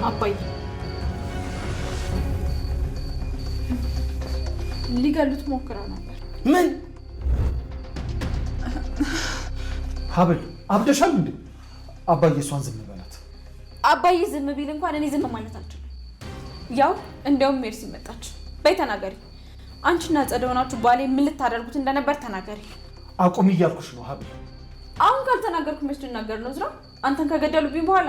አባዬ ሊገሉት ሞክረው ነበር። ምን ሀብል አብደሻል እንዴ? አባዬ እሷን ዝም በላት። አባዬ ዝም ቢል እንኳን እኔ ዝም ማለት አልችልም። ያው እንደውም ሜርሲ መጣች። በይ ተናገሪ። አንቺና ጸደ ሆናችሁ ባሌ ምን ልታደርጉት እንደነበር ተናገሪ። አቁም እያልኩሽ ነው ሀብል። አሁን ካልተናገርኩ መች ልናገር ነው ዝራ? አንተን ከገደሉብኝ በኋላ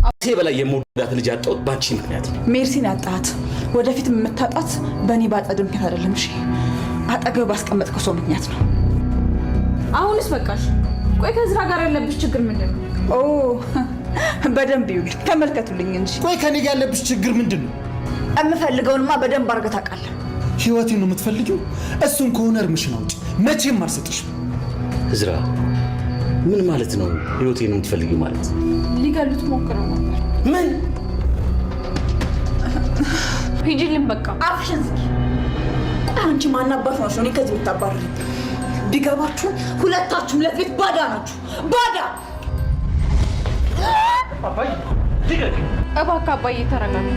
አሴ በላይ የምወዳት ልጅ አጣሁት ባንቺ ምክንያት ነው። ሜርሲን ያጣት ወደፊት የምታጣት በእኔ ባጸድ ምክንያት አይደለም። እሺ አጠገብ ባስቀመጥከው ሰው ምክንያት ነው። አሁንስ በቃሽ። ቆይ ከዝራ ጋር ያለብሽ ችግር ምንድን ነው? ኦ በደንብ ይውል ተመልከቱልኝ እንጂ። ቆይ ከኔ ጋር ያለብሽ ችግር ምንድን ነው? የምፈልገውንማ በደንብ አድርገህ ታውቃለህ። ህይወቴን ነው የምትፈልጊው? እሱን ከሆነ እርምሽን አውጪ። መቼም አልሰጥሽም። እዝራ ምን ማለት ነው? ህይወቴን የምትፈልጊው ማለት? ሊገሉት ሞክረው ነበር። ምን? ሂጂልን በቃ። አፍሽን ዝጊ። አንቺ ማናባሽ ነው እኔ ከዚህ የምታባርሪ? ቢገባችሁ ሁለታችሁም ለቤት ባዳ ናችሁ። ባዳ። አባዬ ልቀቅ። እባክህ አባዬ ተረጋጋ።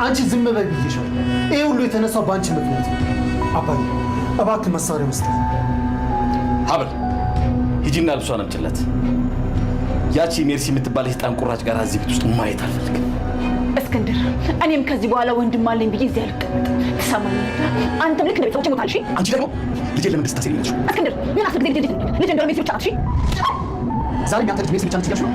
አንቺ ዝም በይ ብዬሻለሁ። ይሄ ሁሉ የተነሳው በአንቺ ምክንያት ነው። አባዬ እባክህ መሳሪያ መስጠት። ሀብል ሂጂና ልብሷን አምጪላት። ያቺ ሜርሲ የምትባል የህጣን ቁራጭ ጋር እዚህ ቤት ውስጥ ማየት አልፈልግም። እስክንድር እኔም ከዚህ በኋላ ወንድም አለኝ ብዬ እዚህ አልቀመጥም። ትሰማኛለህ? አንተም ልክ እንደ ቤተሰቦቼ ሞታል። እሺ አንቺ ደግሞ ልጄን ለምን ደስታ ሲልኝ? እስክንድር ምን አስብ ጊዜ ልጅ እንደሆነ ሜርሲ ብቻ ናት። እሺ ዛሬ ያንተ ልጅ ሜርሲ ብቻ ነች እያልሽ ነው?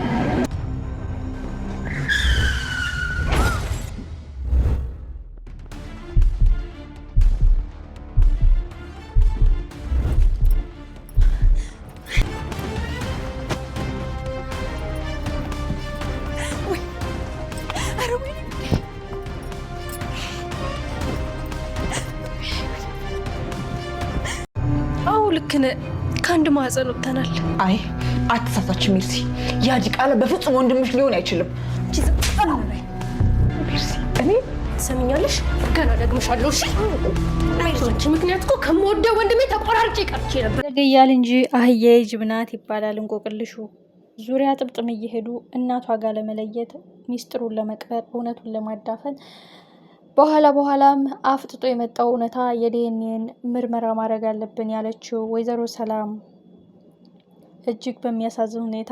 ከአንድ ማህፀን ወጥተናል። አይ አትሳሳች ሜርሲ። ያ ዲቃላ በፍጹም ወንድምሽ ሊሆን አይችልም። ሜርሲ እኔ ትሰሚኛለሽ? ገና ደግመሻለሁ። እሺ አንቺ ምክንያት እኮ ከምወደው ወንድሜ ተቆራርጬ ቀርቼ ነበር። ዘገያል እንጂ አህያ ጅብ ናት ይባላል እንቆቅልሹ። ዙሪያ ጥብጥም እየሄዱ እናቷ ጋር ለመለየት ሚስጥሩን ለመቅበር እውነቱን ለማዳፈን በኋላም አፍጥጦ የመጣው እውነታ የዲኤንኤን ምርመራ ማድረግ አለብን ያለችው ወይዘሮ ሰላም እጅግ በሚያሳዝን ሁኔታ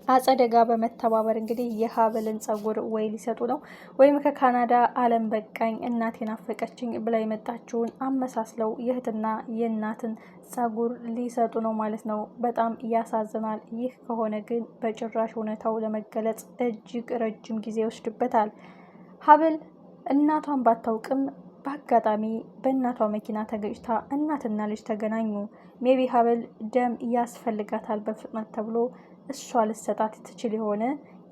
ከአጸደ ጋር በመተባበር እንግዲህ የሀብልን ጸጉር ወይ ሊሰጡ ነው ወይም ከካናዳ ዓለም በቃኝ እናቴን አፈቀችኝ ብላ የመጣችውን አመሳስለው የእህትና የእናትን ጸጉር ሊሰጡ ነው ማለት ነው። በጣም ያሳዝናል። ይህ ከሆነ ግን በጭራሽ እውነታው ለመገለጽ እጅግ ረጅም ጊዜ ይወስድበታል። ሀብል እናቷን ባታውቅም በአጋጣሚ በእናቷ መኪና ተገጭታ እናትና ልጅ ተገናኙ። ሜቢ ሀብል ደም ያስፈልጋታል በፍጥነት ተብሎ እሷ ልሰጣት ትችል የሆነ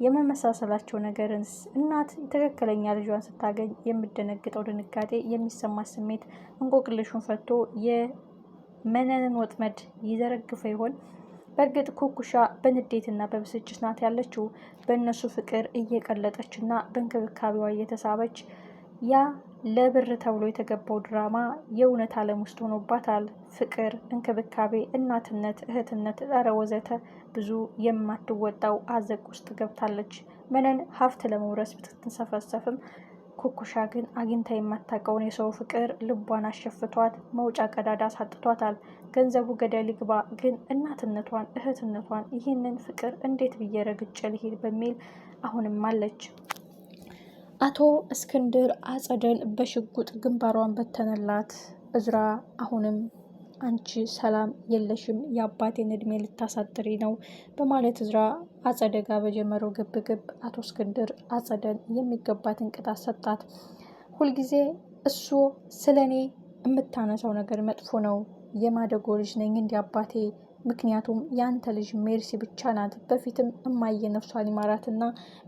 የመመሳሰላቸው ነገርንስ እናት ትክክለኛ ልጇን ስታገኝ የምደነግጠው ድንጋጤ የሚሰማ ስሜት እንቆቅልሹን ፈቶ የመነንን ወጥመድ ይዘረግፈ ይሆን? በእርግጥ ኩኩሻ በንዴትና በብስጭት ናት ያለችው። በእነሱ ፍቅር እየቀለጠችና በእንክብካቤዋ እየተሳበች ያ ለብር ተብሎ የተገባው ድራማ የእውነት ዓለም ውስጥ ሆኖባታል። ፍቅር፣ እንክብካቤ፣ እናትነት፣ እህትነት፣ ኧረ ወዘተ ብዙ የማትወጣው አዘቅ ውስጥ ገብታለች። መነን ሀብት ለመውረስ ብትንሰፈሰፍም ኩኩሻ ግን አግኝታ የማታውቀውን የሰው ፍቅር ልቧን አሸፍቷት መውጫ ቀዳዳ ሳጥቷታል። ገንዘቡ ገደል ይግባ፣ ግን እናትነቷን፣ እህትነቷን ይህንን ፍቅር እንዴት ብዬ ረግጬ ልሄድ በሚል አሁንም አለች። አቶ እስክንድር አጸደን በሽጉጥ ግንባሯን በተነላት። እዝራ አሁንም አንቺ ሰላም የለሽም፣ የአባቴን እድሜ ልታሳጥሪ ነው በማለት እዝራ አጸደ ጋር በጀመረው ግብግብ አቶ እስክንድር አጸደን የሚገባትን ቅጣት ሰጣት። ሁልጊዜ እሱ ስለ እኔ የምታነሳው ነገር መጥፎ ነው። የማደጎ ልጅ ነኝ እንዲ አባቴ፣ ምክንያቱም ያንተ ልጅ ሜርሲ ብቻ ናት። በፊትም እማየ ነፍሷን ይማራትና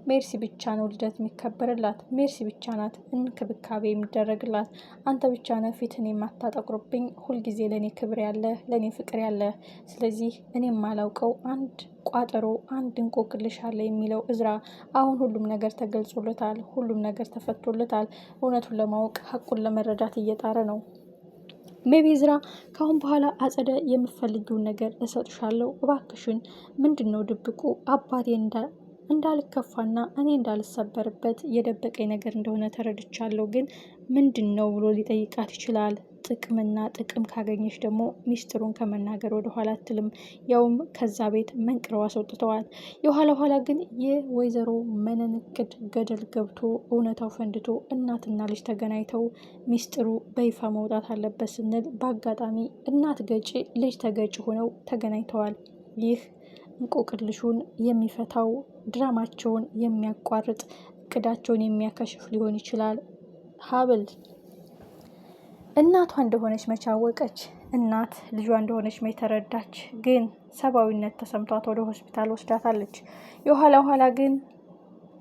ሜርሲ ብቻ ነው ልደት የሚከበርላት፣ ሜርሲ ብቻ ናት እንክብካቤ የሚደረግላት። አንተ ብቻ ነህ ፊትን የማታጠቁርብኝ፣ ሁልጊዜ ለእኔ ክብር ያለ ለእኔ ፍቅር ያለ። ስለዚህ እኔ የማላውቀው አንድ ቋጠሮ አንድ እንቆቅልሽ አለ የሚለው እዝራ አሁን ሁሉም ነገር ተገልጾለታል፣ ሁሉም ነገር ተፈቶለታል። እውነቱን ለማወቅ ሀቁን ለመረዳት እየጣረ ነው። ሜቢ ዝራ ካሁን በኋላ አጸደ የምፈልጊውን ነገር እሰጥሻለሁ፣ እባክሽን ምንድን ነው ድብቁ? አባቴ እንዳልከፋና እኔ እንዳልሰበርበት የደበቀኝ ነገር እንደሆነ ተረድቻለሁ፣ ግን ምንድን ነው ብሎ ሊጠይቃት ይችላል። ጥቅምና ጥቅም ካገኘች ደግሞ ሚስጥሩን ከመናገር ወደ ኋላ አትልም። ያውም ከዛ ቤት መንቅረው አስወጥተዋል። የኋላ ኋላ ግን የወይዘሮ መነን እቅድ ገደል ገብቶ እውነታው ፈንድቶ እናትና ልጅ ተገናኝተው ሚስጥሩ በይፋ መውጣት አለበት ስንል በአጋጣሚ እናት ገጪ ልጅ ተገጪ ሆነው ተገናኝተዋል። ይህ እንቆቅልሹን የሚፈታው ድራማቸውን የሚያቋርጥ እቅዳቸውን የሚያከሽፍ ሊሆን ይችላል። ሀብል እናቷ እንደሆነች መች አወቀች? እናት ልጇ እንደሆነች መች ተረዳች? ግን ሰብአዊነት ተሰምቷት ወደ ሆስፒታል ወስዳታለች። የኋላ ኋላ ግን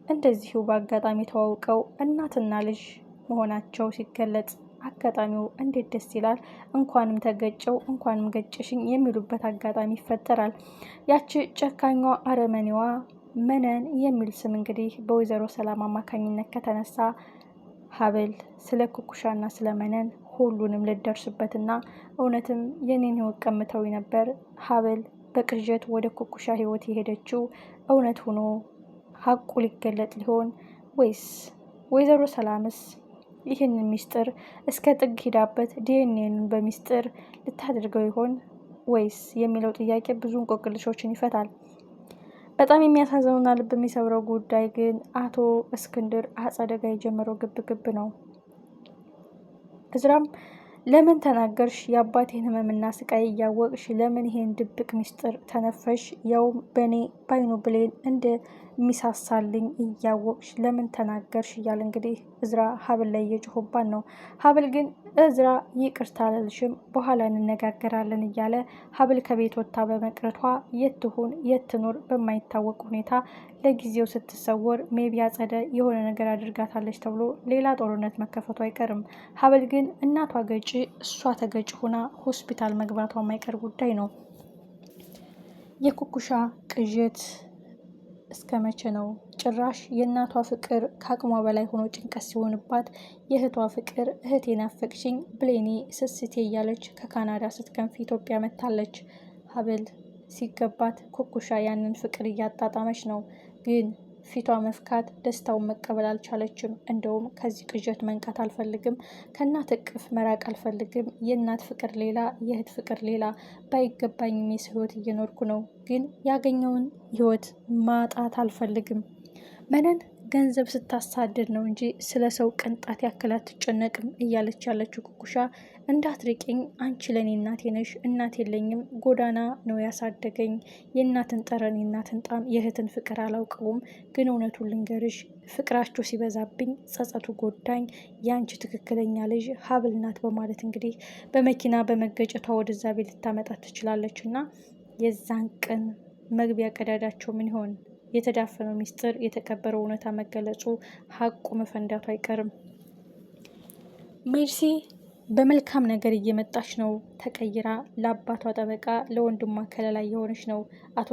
እንደዚሁ በአጋጣሚ ተዋውቀው እናትና ልጅ መሆናቸው ሲገለጽ አጋጣሚው እንዴት ደስ ይላል! እንኳንም ተገጨው እንኳንም ገጨሽኝ የሚሉበት አጋጣሚ ይፈጠራል። ያቺ ጨካኟ አረመኔዋ መነን የሚል ስም እንግዲህ በወይዘሮ ሰላም አማካኝነት ከተነሳ ሀብል ስለ ኩኩሻና ስለ መነን ሁሉንም ልደርስበትና እውነትም የኔን ህይወት ቀምተው ነበር። ሀብል በቅዠት ወደ ኩኩሻ ህይወት የሄደችው እውነት ሆኖ ሀቁ ሊገለጥ ሊሆን ወይስ ወይዘሮ ሰላምስ ይህንን ሚስጥር እስከ ጥግ ሂዳበት ዲኤንኤን በሚስጥር ልታደርገው ይሆን ወይስ የሚለው ጥያቄ ብዙ እንቆቅልሾችን ይፈታል። በጣም የሚያሳዝነውና ልብ የሚሰብረው ጉዳይ ግን አቶ እስክንድር አጸደ ጋ የጀመረው ግብ ነው። እዝራም ለምን ተናገርሽ? የአባቴን ህመምና ስቃይ እያወቅሽ ለምን ይሄን ድብቅ ሚስጥር ተነፈሽ? ያውም በእኔ ባይኑ ብሌን እንደሚሳሳልኝ እያወቅሽ ለምን ተናገርሽ? እያለ እንግዲህ እዝራ ሀብል ላይ እየጮሆባን ነው። ሀብል ግን እዝራ ይቅርታ አልልሽም በኋላ እንነጋገራለን እያለ ሀብል ከቤት ወጥታ በመቅረቷ የት ትሁን የት ትኖር በማይታወቅ ሁኔታ ለጊዜው ስትሰወር ሜቢ አጸደ የሆነ ነገር አድርጋታለች ተብሎ ሌላ ጦርነት መከፈቱ አይቀርም። ሀብል ግን እናቷ ገጪ እሷ ተገጪ ሆና ሆስፒታል መግባቷ የማይቀር ጉዳይ ነው። የኩኩሻ ቅዠት እስከ መቼ ነው? ጭራሽ የእናቷ ፍቅር ከአቅሟ በላይ ሆኖ ጭንቀት ሲሆንባት የእህቷ ፍቅር እህቴ ናፈቅሽኝ ብሌኒ ስስቴ እያለች ከካናዳ ስትከንፍ ኢትዮጵያ መታለች። ሀብል ሲገባት ኩኩሻ ያንን ፍቅር እያጣጣመች ነው። ግን ፊቷ መፍካት ደስታውን መቀበል አልቻለችም። እንደውም ከዚህ ቅዠት መንቃት አልፈልግም፣ ከእናት እቅፍ መራቅ አልፈልግም። የእናት ፍቅር ሌላ፣ የእህት ፍቅር ሌላ። ባይገባኝም የሰው ህይወት እየኖርኩ ነው፣ ግን ያገኘውን ህይወት ማጣት አልፈልግም። መነን ገንዘብ ስታሳድድ ነው እንጂ ስለ ሰው ቅንጣት ያክል አትጨነቅም እያለች ያለችው ኩኩሻ እንዳትርቂኝ፣ አንቺ ለኔ እናቴ ነሽ፣ እናት የለኝም፣ ጎዳና ነው ያሳደገኝ። የእናትን ጠረን የእናትን ጣም የእህትን ፍቅር አላውቀውም። ግን እውነቱን ልንገርሽ፣ ፍቅራችሁ ሲበዛብኝ ጸጸቱ ጎዳኝ። የአንቺ ትክክለኛ ልጅ ሀብል ናት በማለት እንግዲህ በመኪና በመገጨቷ ወደዛ ቤት ልታመጣት ትችላለች። እና የዛን ቀን መግቢያ ቀዳዳቸው ምን ይሆን? የተዳፈነው ሚስጥር፣ የተቀበረው እውነታ መገለጹ፣ ሀቁ መፈንዳቱ አይቀርም። ሜርሲ በመልካም ነገር እየመጣች ነው። ተቀይራ ለአባቷ ጠበቃ ለወንድሟ ከለላ የሆነች ነው። አቶ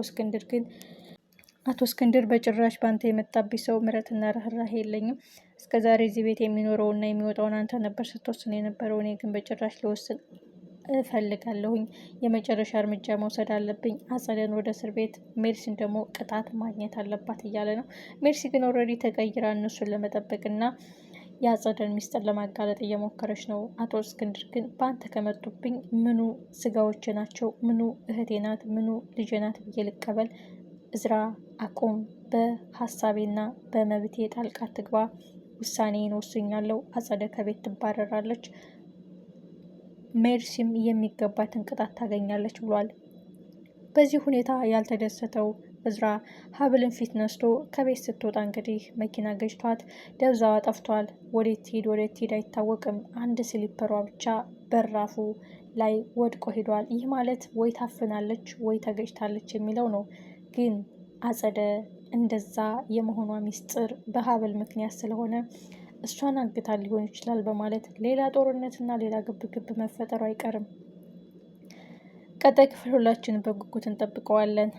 እስክንድር በጭራሽ ባንተ የመጣብኝ ሰው ምሕረትና ርህራሄ የለኝም። እስከዛሬ እዚህ ቤት የሚኖረውና የሚወጣውን አንተ ነበር ስትወስን የነበረው። እኔ ግን በጭራሽ ልወስን እፈልጋለሁኝ። የመጨረሻ እርምጃ መውሰድ አለብኝ። አጸደን ወደ እስር ቤት፣ ሜርሲን ደግሞ ቅጣት ማግኘት አለባት እያለ ነው። ሜርሲ ግን ኦልሬዲ ተቀይራ እነሱን ለመጠበቅና የአጸደን ሚስጥር ለማጋለጥ እየሞከረች ነው። አቶ እስክንድር ግን በአንተ ከመጡብኝ ምኑ ስጋዎች ናቸው፣ ምኑ እህቴ ናት፣ ምኑ ልጄ ናት ብዬ ልቀበል? እዝራ አቁም፣ በሀሳቤና በመብቴ ጣልቃ ትግባ። ውሳኔን ወስኛለሁ። አጸደ ከቤት ትባረራለች፣ ሜርሲም የሚገባትን ቅጣት ታገኛለች ብሏል። በዚህ ሁኔታ ያልተደሰተው እዝራ ሀብልን ፊት ነስቶ ከቤት ስትወጣ እንግዲህ መኪና ገጭቷት ደብዛዋ ጠፍቷል። ወዴት ሂድ አይታወቅም። አንድ ስሊፐሯ ብቻ በራፉ ላይ ወድቆ ሂዷል። ይህ ማለት ወይ ታፍናለች ወይ ተገጭታለች የሚለው ነው። ግን አጸደ እንደዛ የመሆኗ ሚስጥር በሀብል ምክንያት ስለሆነ እሷን አግታ ሊሆን ይችላል በማለት ሌላ ጦርነትና ሌላ ግብግብ መፈጠሩ አይቀርም። ቀጣይ ክፍል ሁላችንም በጉጉት እንጠብቀዋለን።